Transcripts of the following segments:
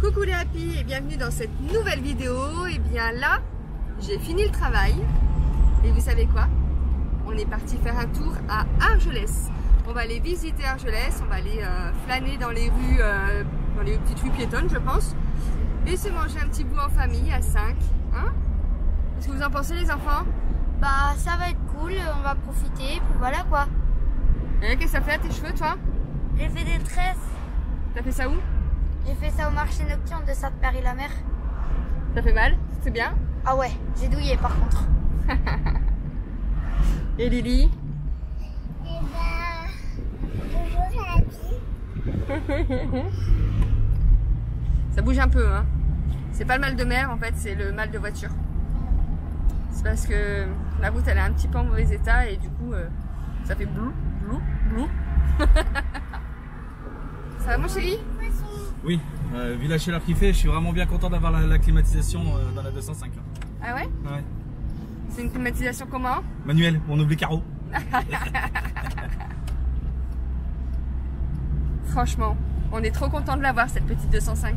Coucou les happy et bienvenue dans cette nouvelle vidéo. Et bien là, j'ai fini le travail et vous savez quoi? On est parti faire un tour à Argelès. On va aller visiter Argelès, on va aller flâner dans les rues, dans les petites rues piétonnes je pense, et se manger un petit bout en famille à 5. Hein? Qu'est-ce que vous en pensez les enfants? Bah ça va être cool, on va profiter, puis voilà quoi. Et qu'est-ce que ça fait à tes cheveux toi? J'ai fait des tresses. T'as fait ça où? J'ai fait ça au marché nocturne de Sainte-Marie-la-Mer. Ça fait mal? C'est bien? Ah ouais, j'ai douillé par contre. Et Lily? Eh ben, bonjour happy. Ça bouge un peu hein. C'est pas le mal de mer en fait, c'est le mal de voiture. C'est parce que la route elle est un petit peu en mauvais état et du coup ça fait blou, blou, blou. Ça va mon chéri? Oui, vu la chaleur qu'il fait, je suis vraiment bien content d'avoir la climatisation dans la 205. Là. Ah ouais? Ouais. C'est une climatisation comment? Manuel, on oublie carreau. Franchement, on est trop content de l'avoir cette petite 205.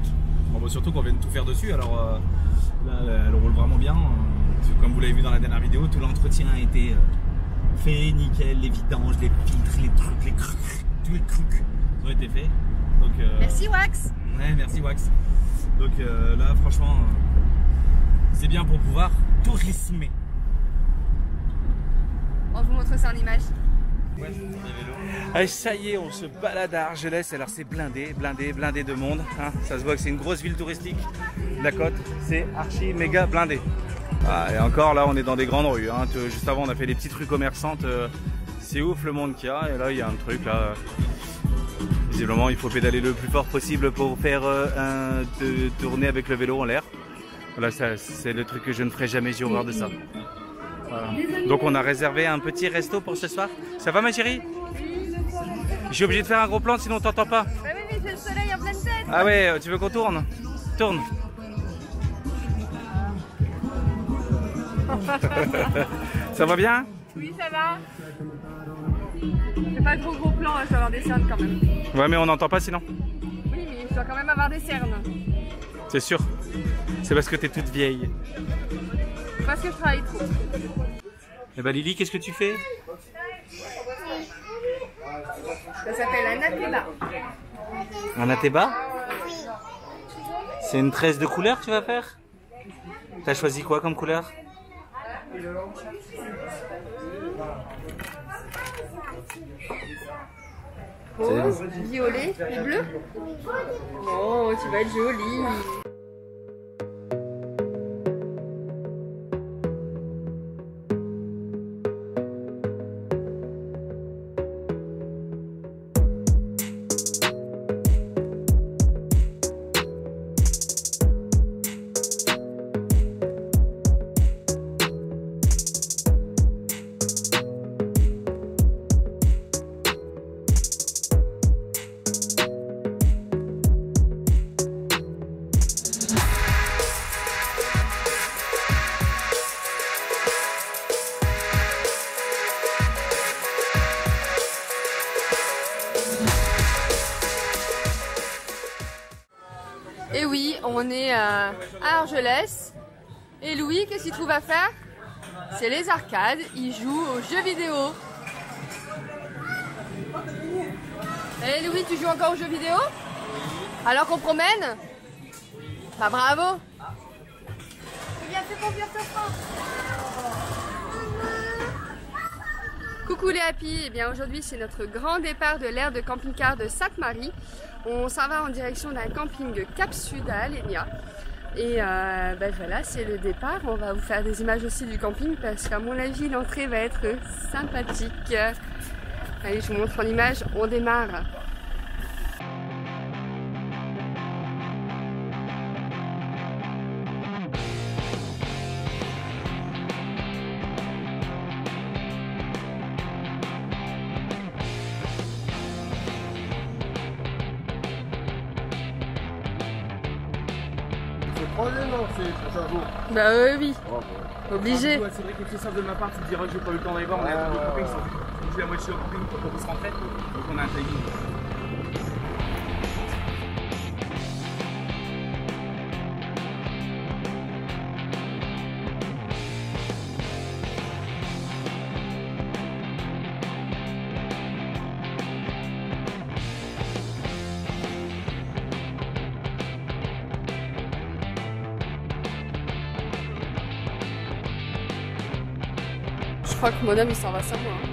Bon, bah, surtout qu'on vient de tout faire dessus, alors là elle roule vraiment bien. Comme vous l'avez vu dans la dernière vidéo, tout l'entretien a été fait, nickel, les vidanges, les filtres, les trucs, tous les trucs ont été faits. Donc, merci Wax. Ouais, merci Wax. Donc là, franchement, c'est bien pour pouvoir tourismer. On vous montre ça en image. Ouais, les vélos. Allez, ça y est, on se balade à Argelès. Alors c'est blindé de monde. Hein. Ça se voit que c'est une grosse ville touristique. La côte, c'est archi méga blindé. Ah, et encore là, on est dans des grandes rues. Hein. Juste avant, on a fait des petites rues commerçantes. C'est ouf le monde qu'il y a. Et là, il y a un truc là. Visiblement, il faut pédaler le plus fort possible pour faire tourner avec le vélo en l'air. Voilà, c'est le truc que je ne ferai jamais. J'ai horreur de ça. Voilà. Donc on a réservé un petit resto pour ce soir. Ça va ma chérie? Je suis obligé de faire un gros plan sinon on t'entend pas. Bah oui mais c'est le soleil en pleine tête. Ah ouais, tu veux qu'on tourne? Tourne. Ça va bien? Oui ça va. C'est pas le gros plan, je dois avoir des cernes quand même. Ouais mais on n'entend pas sinon. Oui mais je dois quand même avoir des cernes. C'est sûr. C'est parce que t'es toute vieille. Parce que je travaille trop. Eh ben Lily, qu'est-ce que tu fais? Ça s'appelle un athéba. Un athéba? C'est une tresse de couleur que tu vas faire? T'as choisi quoi comme couleur? Rose, violet et bleu. Oh, tu vas être jolie. Et oui, on est à Argelès. Et Louis, qu'est-ce qu'il trouve à faire? C'est les arcades, il joue aux jeux vidéo. Et Louis, tu joues encore aux jeux vidéo? Alors qu'on promène? Bah bravo! Il a fait confiance au France. Coucou les happy, et bien aujourd'hui c'est notre grand départ de l'aire de camping-car de Sainte-Marie. On s'en va en direction d'un camping Cap Sud à Alenia. Et ben voilà, c'est le départ. On va vous faire des images aussi du camping parce qu'à mon avis l'entrée va être sympathique. Allez, je vous montre en image, on démarre. Non, c'est prochain jour. Bah oui, Oh, ouais. obligé. Ouais, c'est vrai que c'est simple de ma part, tu te diras que j'ai pas eu le temps d'aller voir, on a un peu de camping, ils sont bougé la moitié au camping pour qu'on puisse rentrer, donc on a un timing. crois que mon homme il s'en va sans moi. Hein.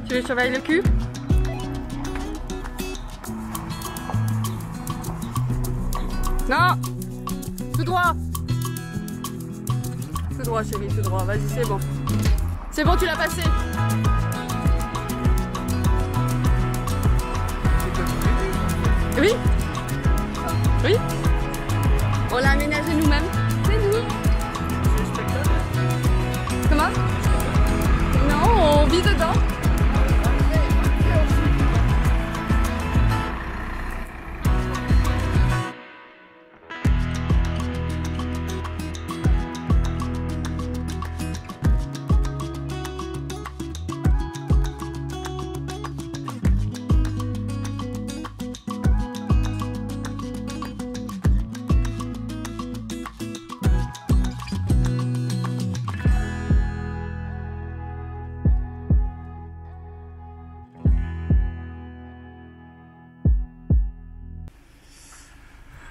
Tu surveilles le cul? Non! Tout droit! Tout droit chérie, tout droit. Vas-y, c'est bon. C'est bon, tu l'as passé. Oui? Oui? On l'a aménagé nous-mêmes. C'est nous. Comment? Non, on vit dedans.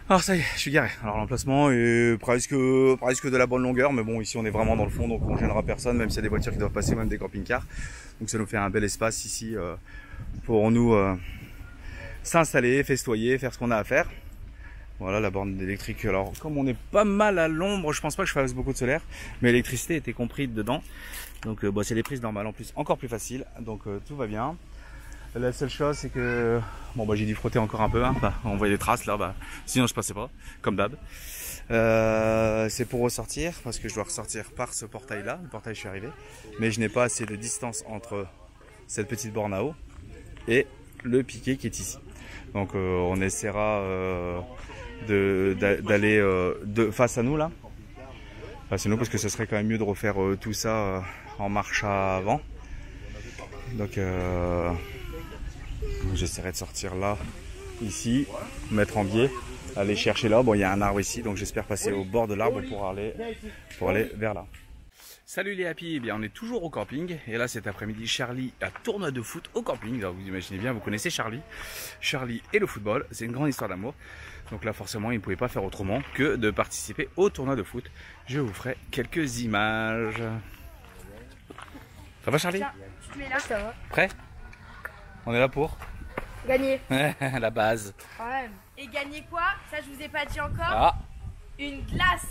Alors ça y est, je suis garé. Alors l'emplacement est presque de la bonne longueur, mais bon ici on est vraiment dans le fond, donc on gênera personne, même s'il y a des voitures qui doivent passer, même des camping-cars. Donc ça nous fait un bel espace ici pour nous s'installer, festoyer, faire ce qu'on a à faire. Voilà la borne électrique. Alors comme on est pas mal à l'ombre, je pense pas que je fasse beaucoup de solaire, mais l'électricité était comprise dedans. Donc bon, c'est des prises normales en plus, encore plus facile, donc tout va bien. La seule chose c'est que bon bah j'ai dû frotter encore un peu, hein. Bah, on voyait des traces là, bah, sinon je passais pas, comme d'hab. C'est pour ressortir parce que je dois ressortir par ce portail là, le portail je suis arrivé, mais je n'ai pas assez de distance entre cette petite borne à eau et le piquet qui est ici. Donc on essaiera d'aller de face à nous là, face à nous, parce que ce serait quand même mieux de refaire tout ça en marche avant. Donc j'essaierai de sortir là, ici, mettre en biais, aller chercher là. Bon, il y a un arbre ici, donc j'espère passer au bord de l'arbre pour aller vers là. Salut les happy, eh bien on est toujours au camping et là cet après-midi Charlie a tournoi de foot au camping. Alors vous imaginez bien, vous connaissez Charlie et le football, c'est une grande histoire d'amour. Donc là forcément il ne pouvait pas faire autrement que de participer au tournoi de foot. Je vous ferai quelques images. Ça va Charlie? Tu mets là, ça va. Prêt? On est là pour gagner. La base. Ouais. Et gagner quoi? Ça je vous ai pas dit encore. Ah. Une glace.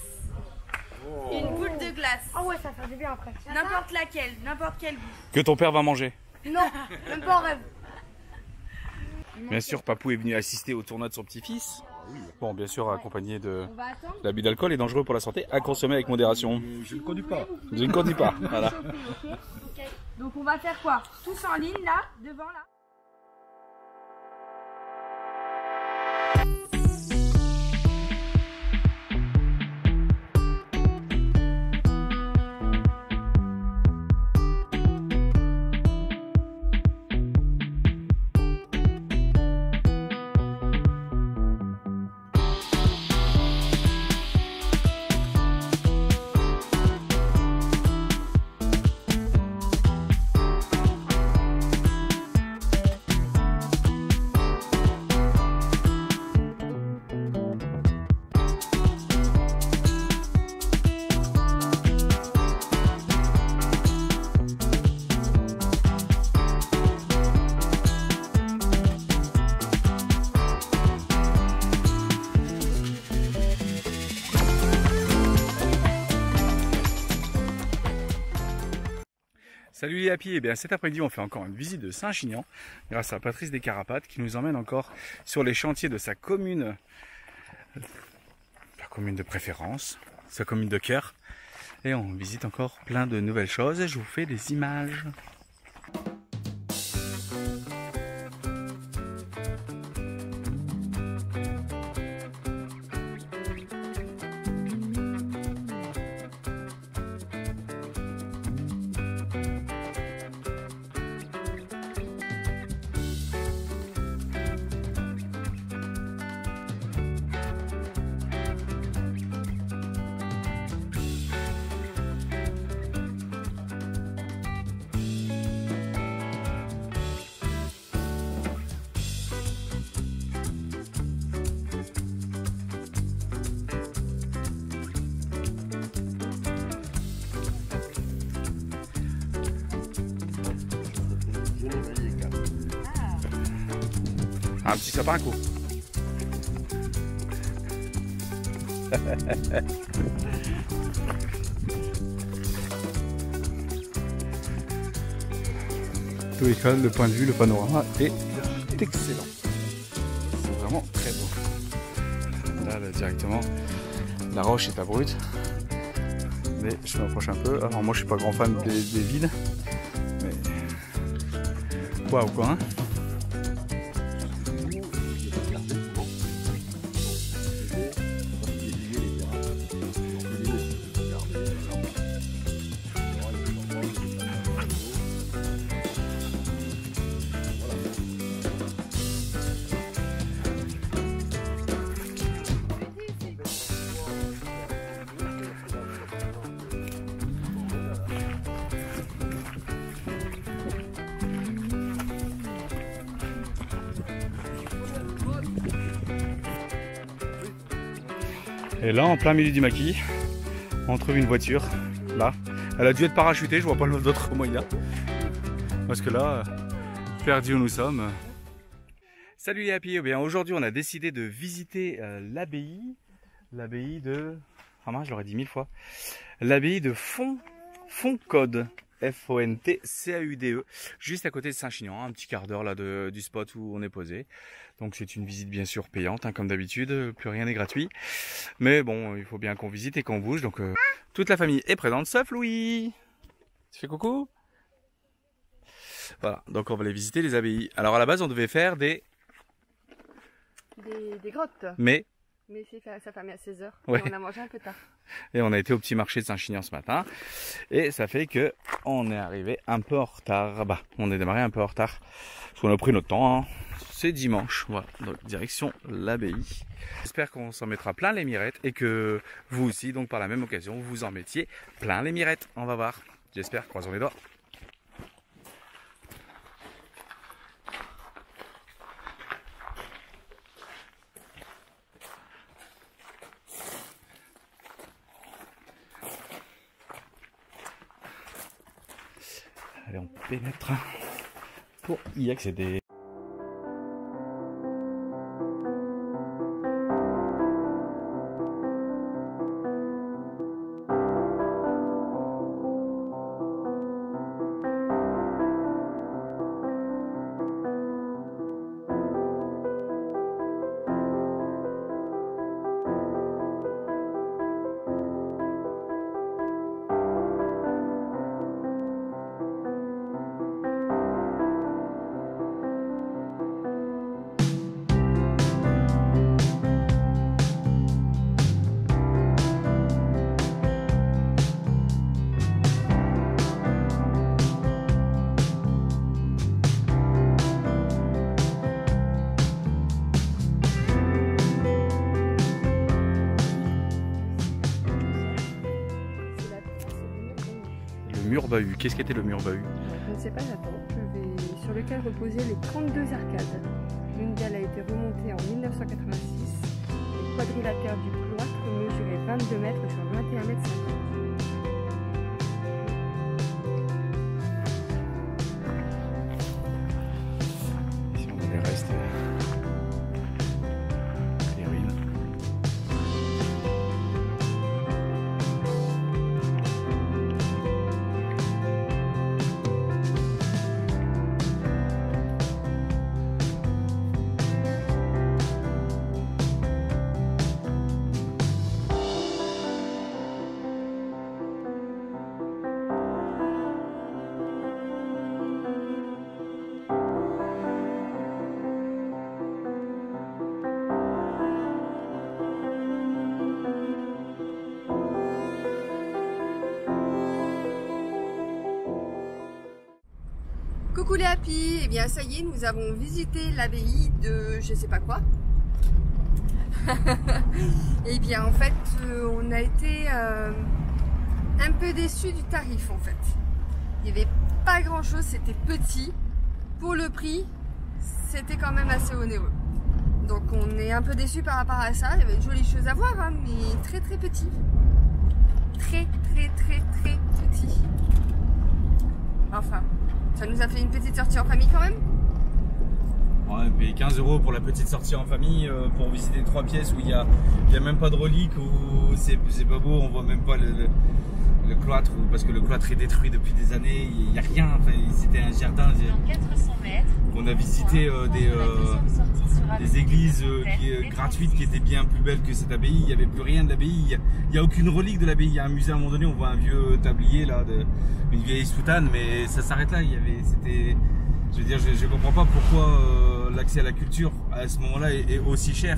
Oh. Une boule de glace. Ah ouais, ça fait du bien après. N'importe laquelle, n'importe quel goût. Que ton père va manger. Non, même pas en rêve. Bien sûr, Papou est venu assister au tournoi de son petit-fils. Bon, bien sûr, accompagné de l'abus d'alcool est dangereux pour la santé, à consommer avec modération. Je ne conduis pas. Je ne conduis pas, voilà. Okay. Donc on va faire quoi? Tous en ligne là, devant là. Salut les happy, et bien cet après-midi on fait encore une visite de Saint-Chinian grâce à Patrice Descarapates qui nous emmène encore sur les chantiers de sa commune, la commune de préférence, sa commune de cœur, et on visite encore plein de nouvelles choses et je vous fais des images. Un petit sapin à coup. Tous les cas, le point de vue, le panorama est excellent. C'est vraiment très beau. Là, directement, la roche est abrupte. Mais je m'approche un peu. Alors moi, je suis pas grand fan des villes. Mais waouh quoi, hein. Et là, en plein milieu du maquis, on trouve une voiture, là. Elle a dû être parachutée, je vois pas d'autre moyen. Parce que là, perdu où nous sommes. Salut les happy, bien aujourd'hui on a décidé de visiter l'abbaye de... Ah mince, je l'aurais dit 1000 fois. L'abbaye de Fontcaude. F-O-N-T-C-A-U-D-E, juste à côté de Saint-Chinian, un petit quart d'heure là du spot où on est posé. Donc c'est une visite bien sûr payante, hein, comme d'habitude, plus rien n'est gratuit. Mais bon, il faut bien qu'on visite et qu'on bouge, donc toute la famille est présente, sauf Louis. Tu fais coucou? Voilà, donc on va aller visiter les abbayes. Alors à la base on devait faire des grottes. Mais ça fermé à 16h. Ouais. On a mangé un peu tard. Et on a été au petit marché de Saint-Chinian ce matin. Et ça fait que on est arrivé un peu en retard. Bah, on est démarré un peu en retard. Parce qu'on a pris notre temps. Hein. C'est dimanche. Voilà. Donc, direction l'abbaye. J'espère qu'on s'en mettra plein les mirettes. Et que vous aussi, donc par la même occasion, vous en mettiez plein les mirettes. On va voir. J'espère. Croisons les doigts. Allez, on pénètre pour y accéder. Mur bahut. Qu'est-ce qu'était le mur bahut? Je ne sais pas, j'attends. Sur lequel reposaient les 32 arcades. L'une d'elles a été remontée en 1986. Le quadrilatère du cloître mesurait 22 mètres sur 21 mètres 50. Ici on a les restes. Les ruines. Coucou les happy, et bien ça y est, nous avons visité l'abbaye de je sais pas quoi. Et bien en fait, on a été un peu déçus du tarif en fait. Il n'y avait pas grand chose, c'était petit. Pour le prix, c'était quand même assez onéreux. Donc on est un peu déçus par rapport à ça. Il y avait de jolies choses à voir, hein, mais très très petit. Très petit. Enfin, ça nous a fait une petite sortie en famille quand même. Ouais, payer 15 € pour la petite sortie en famille pour visiter 3 pièces où il y a même pas de reliques, où c'est pas beau, on voit même pas le cloître, parce que le cloître est détruit depuis des années, il n'y a rien, enfin, c'était un jardin. Dans 400 mètres, on a visité des églises gratuites qui étaient bien plus belles que cette abbaye. Il n'y avait plus rien de l'abbaye, il n'y a aucune relique de l'abbaye. Il y a un musée à un moment donné, on voit un vieux tablier là, une vieille soutane, mais ça s'arrête là. Je veux dire, je comprends pas pourquoi l'accès à la culture à ce moment-là est aussi cher,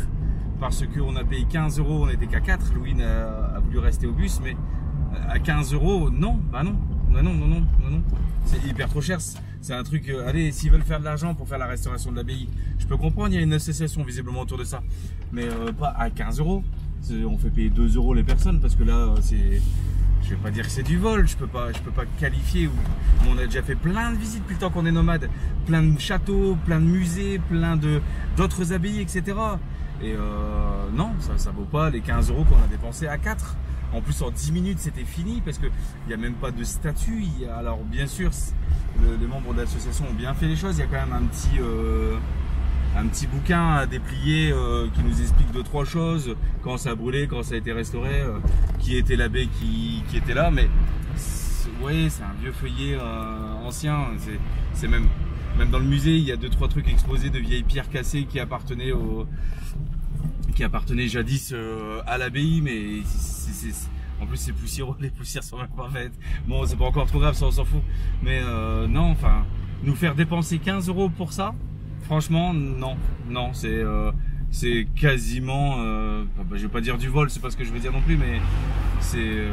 parce qu'on a payé 15 €, on n'était qu'à 4, Louis a voulu rester au bus, mais à 15 €, non, non, c'est hyper trop cher. C'est un truc, allez, s'ils veulent faire de l'argent pour faire la restauration de l'abbaye, je peux comprendre, il y a une association visiblement autour de ça, mais pas à 15 €. On fait payer 2 € les personnes, parce que là, je vais pas dire que c'est du vol, je peux pas qualifier. On a déjà fait plein de visites depuis le temps qu'on est nomade, plein de châteaux, plein de musées, plein d'autres abbayes, etc. Et non, ça vaut pas les 15 € qu'on a dépensé à 4. En plus, en 10 minutes, c'était fini, parce qu'il n'y a même pas de statut. Alors bien sûr, les membres de l'association ont bien fait les choses. Il y a quand même un petit bouquin à déplier qui nous explique 2-3 choses, quand ça a brûlé, quand ça a été restauré, qui était l'abbé qui était là, mais ouais, c'est un vieux feuillet ancien. C'est même dans le musée, il y a 2-3 trucs exposés de vieilles pierres cassées qui appartenaient jadis à l'abbaye, mais en plus c'est poussiéreux, les poussières sont même pas faites. Bon, c'est pas encore trop grave, ça on s'en fout, mais non, enfin, nous faire dépenser 15 € pour ça, franchement, non, c'est quasiment, je vais pas dire du vol, c'est pas ce que je veux dire non plus, mais c'est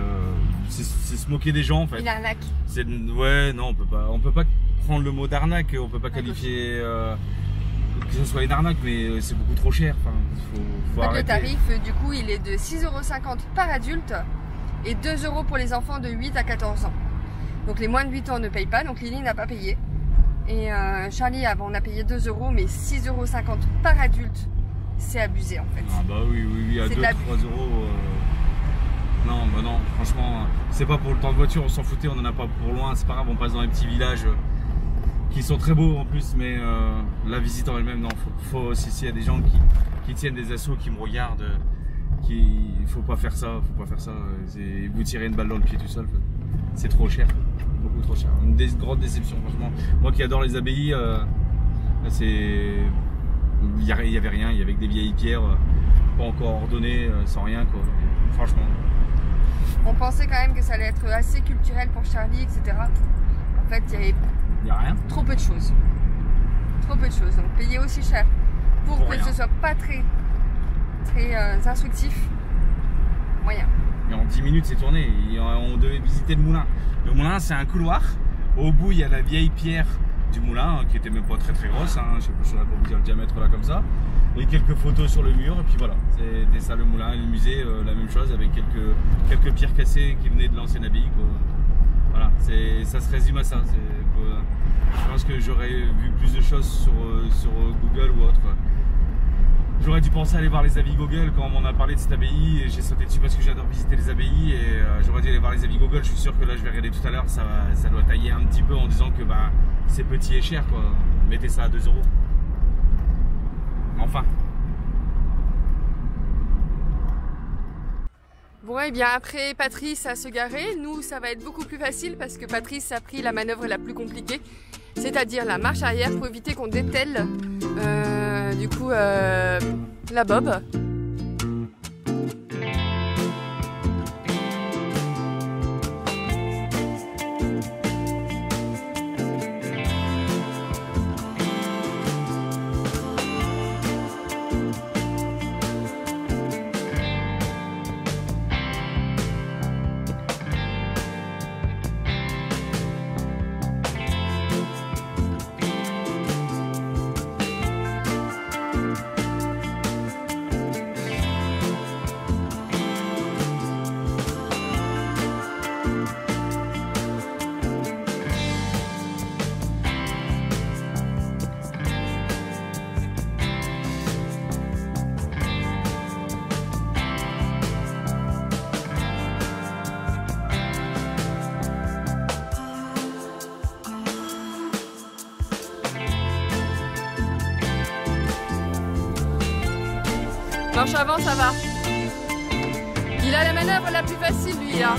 se moquer des gens en fait. Une arnaque. Ouais, non, on peut pas prendre le mot d'arnaque, on peut pas qualifier que ce soit une arnaque, mais c'est beaucoup trop cher. Enfin, faut arrêter. Le tarif, du coup, il est de 6,50 € par adulte et 2 € pour les enfants de 8 à 14 ans. Donc les moins de 8 ans ne payent pas, donc Lily n'a pas payé. Et Charlie, on a payé 2 €, mais 6,50 € par adulte, c'est abusé en fait. Ah bah oui, à 2-3 €. Non, bah non, franchement, c'est pas pour le temps de voiture, on s'en foutait, on en a pas pour loin, c'est pas grave, on passe dans les petits villages qui sont très beaux en plus, mais la visite en elle-même, non, faut s'il y a des gens qui tiennent des assos, qui me regardent, faut pas faire ça, vous tirez une balle dans le pied tout seul, c'est trop cher, beaucoup trop cher, une grande déception franchement. Moi qui adore les abbayes, il y avait rien, il y avait que des vieilles pierres, pas encore ordonnées, sans rien quoi, franchement. On pensait quand même que ça allait être assez culturel pour Charlie, etc. En fait, il y a rien. Trop peu de choses. Donc payer aussi cher pour que ce soit pas très instructif, moyen. Et en 10 minutes c'est tourné, on devait visiter le moulin. Le moulin c'est un couloir, au bout il y a la vieille pierre du moulin qui était même pas très grosse, hein. Je sais pas, je saurais pas vous dire le diamètre là comme ça. Et quelques photos sur le mur, et puis voilà, c'était ça le moulin. Et le musée, la même chose, avec quelques pierres cassées qui venaient de l'ancienne abbaye quoi. Voilà, ça se résume à ça. Je pense que j'aurais vu plus de choses sur Google ou autre. J'aurais dû penser à aller voir les avis Google quand on m'en a parlé de cette abbaye, et j'ai sauté dessus parce que j'adore visiter les abbayes, et j'aurais dû aller voir les avis Google. Je suis sûr que là je vais regarder tout à l'heure, ça doit tailler un petit peu en disant que c'est petit et cher quoi. Mettez ça à 2 €. Enfin. Bon, et bien après Patrice a se garer, nous ça va être beaucoup plus facile parce que Patrice a pris la manœuvre la plus compliquée, c'est-à-dire la marche arrière pour éviter qu'on dételle la bob. Marche avant, ça va. Il a la manœuvre la plus facile, lui, là.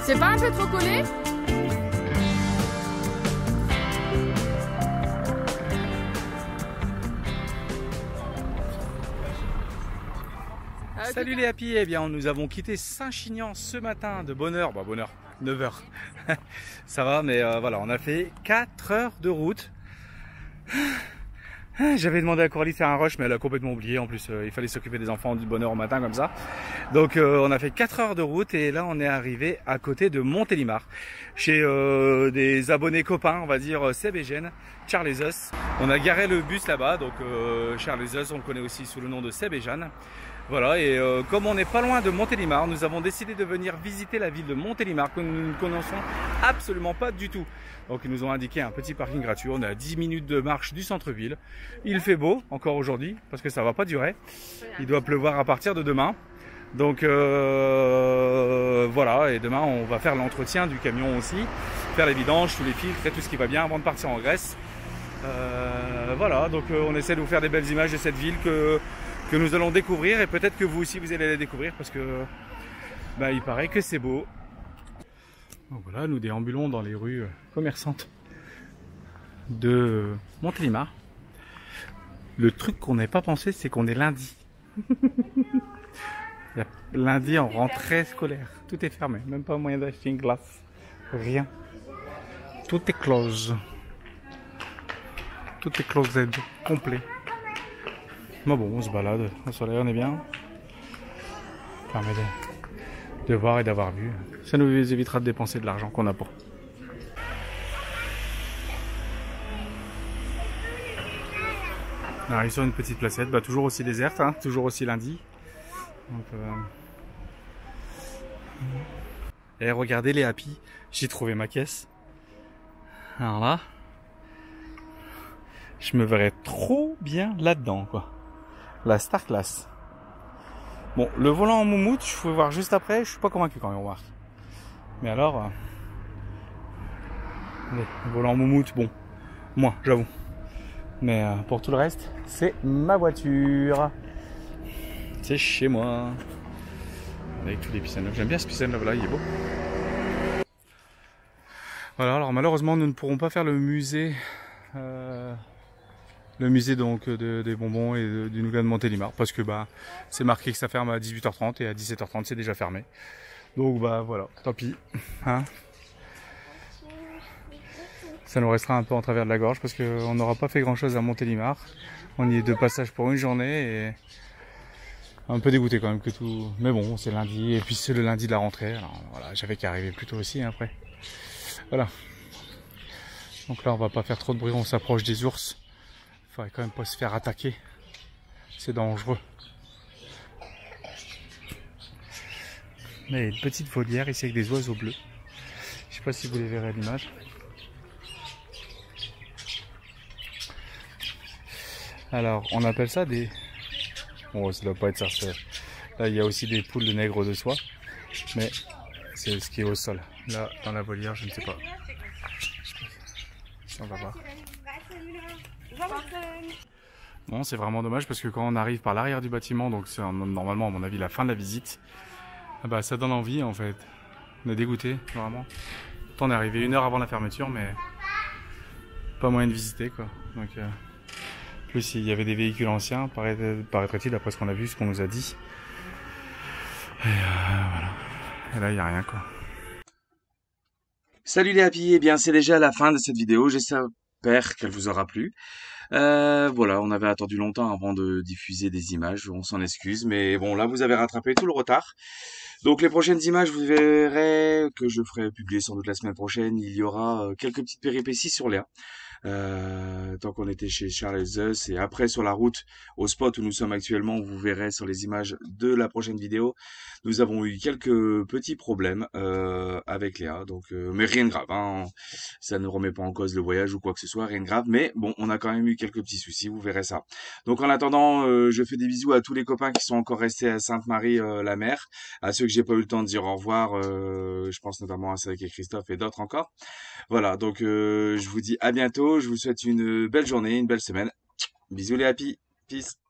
C'est pas un peu trop collé? Salut les happy, eh bien nous avons quitté Saint-Chinian ce matin de bonne heure, 9 heures. Ça va, mais voilà, on a fait 4 heures de route. J'avais demandé à Coralie de faire un rush, mais elle a complètement oublié. En plus, il fallait s'occuper des enfants du bonheur au matin comme ça. Donc on a fait 4 heures de route et là on est arrivé à côté de Montélimar, chez des abonnés copains, on va dire Seb et Jeanne, Charles et Us. On a garé le bus là-bas, donc Charles et Us, on le connaît aussi sous le nom de Seb et Jeanne. Voilà, et comme on n'est pas loin de Montélimar, nous avons décidé de venir visiter la ville de Montélimar que nous ne connaissons absolument pas du tout. Donc ils nous ont indiqué un petit parking gratuit, on est à 10 minutes de marche du centre-ville. Il fait beau encore aujourd'hui parce que ça va pas durer. Il doit pleuvoir à partir de demain. Donc voilà, et demain on va faire l'entretien du camion aussi, faire les vidanges, tous les filtres et tout ce qui va bien avant de partir en Grèce. Voilà, donc on essaie de vous faire des belles images de cette ville que nous allons découvrir, et peut-être que vous aussi vous allez la découvrir parce que il paraît que c'est beau. Donc voilà, nous déambulons dans les rues commerçantes de Montélimar. Le truc qu'on n'avait pas pensé, c'est qu'on est lundi. Lundi en rentrée scolaire, tout est fermé, même pas moyen d'acheter une glace, rien. Tout est close. Tout est closed, complet. Mais bon, on se balade au soleil, on est bien. Ça permet de voir et d'avoir vu. Ça nous évitera de dépenser de l'argent qu'on n'a pas. On arrive sur une petite placette, toujours aussi déserte, hein, toujours aussi lundi. Donc, et regardez les happy, j'ai trouvé ma caisse. Alors là, je me verrais trop bien là-dedans, quoi. La Star Class. Bon, le volant en moumoute, je pouvais voir juste après, je suis pas convaincu quand même, on va voir. Mais alors, le volant en moumoute, bon, moi, j'avoue. Mais pour tout le reste, c'est ma voiture. C'est chez moi. Avec tous les pissenlove. J'aime bien ce pissenlove là, il est beau. Voilà, alors malheureusement, nous ne pourrons pas faire le musée. Le musée donc des bonbons et du nougat de Montélimar parce que c'est marqué que ça ferme à 18h30 et à 17h30 c'est déjà fermé. Donc voilà, tant pis. Hein, ça nous restera un peu en travers de la gorge parce qu'on n'aura pas fait grand chose à Montélimar. On y est de passage pour une journée et un peu dégoûté quand même que tout. Mais bon, c'est lundi et puis c'est le lundi de la rentrée. Alors voilà, j'avais qu'à arriver plus tôt aussi hein, après. Voilà. Donc là on va pas faire trop de bruit, on s'approche des ours. Faudrait quand même pas se faire attaquer, c'est dangereux. Mais il y a une petite volière ici avec des oiseaux bleus. Je sais pas si vous les verrez à l'image. Alors on appelle ça des... Bon ça doit pas être ça. Là il y a aussi des poules de nègre de soie. Mais c'est ce qui est au sol. Là dans la volière je ne sais pas. Si on va voir. Bon, c'est vraiment dommage parce que quand on arrive par l'arrière du bâtiment, donc c'est normalement à mon avis la fin de la visite, ça donne envie en fait. On est dégoûté vraiment. On est arrivé 1 heure avant la fermeture, mais pas moyen de visiter quoi. Donc plus il y avait des véhicules anciens, paraîtrait-il d'après ce qu'on a vu, ce qu'on nous a dit. Et voilà. Et là il n'y a rien quoi. Salut les happy, eh bien c'est déjà la fin de cette vidéo, j'espère qu'elle vous aura plu. Voilà, on avait attendu longtemps avant de diffuser des images, on s'en excuse, mais bon là vous avez rattrapé tout le retard. Donc les prochaines images vous verrez que je ferai publier sans doute la semaine prochaine, il y aura quelques petites péripéties sur Léa. tant qu'on était chez Charles Zeus. Et après, sur la route, au spot où nous sommes actuellement, vous verrez sur les images de la prochaine vidéo, nous avons eu quelques petits problèmes avec Léa. Donc, mais rien de grave, hein. Ça ne remet pas en cause le voyage ou quoi que ce soit, rien de grave. Mais bon, on a quand même eu quelques petits soucis, vous verrez ça. Donc en attendant, je fais des bisous à tous les copains qui sont encore restés à Sainte-Marie-la-Mer, à ceux que j'ai pas eu le temps de dire au revoir. Je pense notamment à Cédric et Christophe et d'autres encore. Voilà, donc je vous dis à bientôt. Je vous souhaite une belle journée, une belle semaine. Bisous les happy. Peace.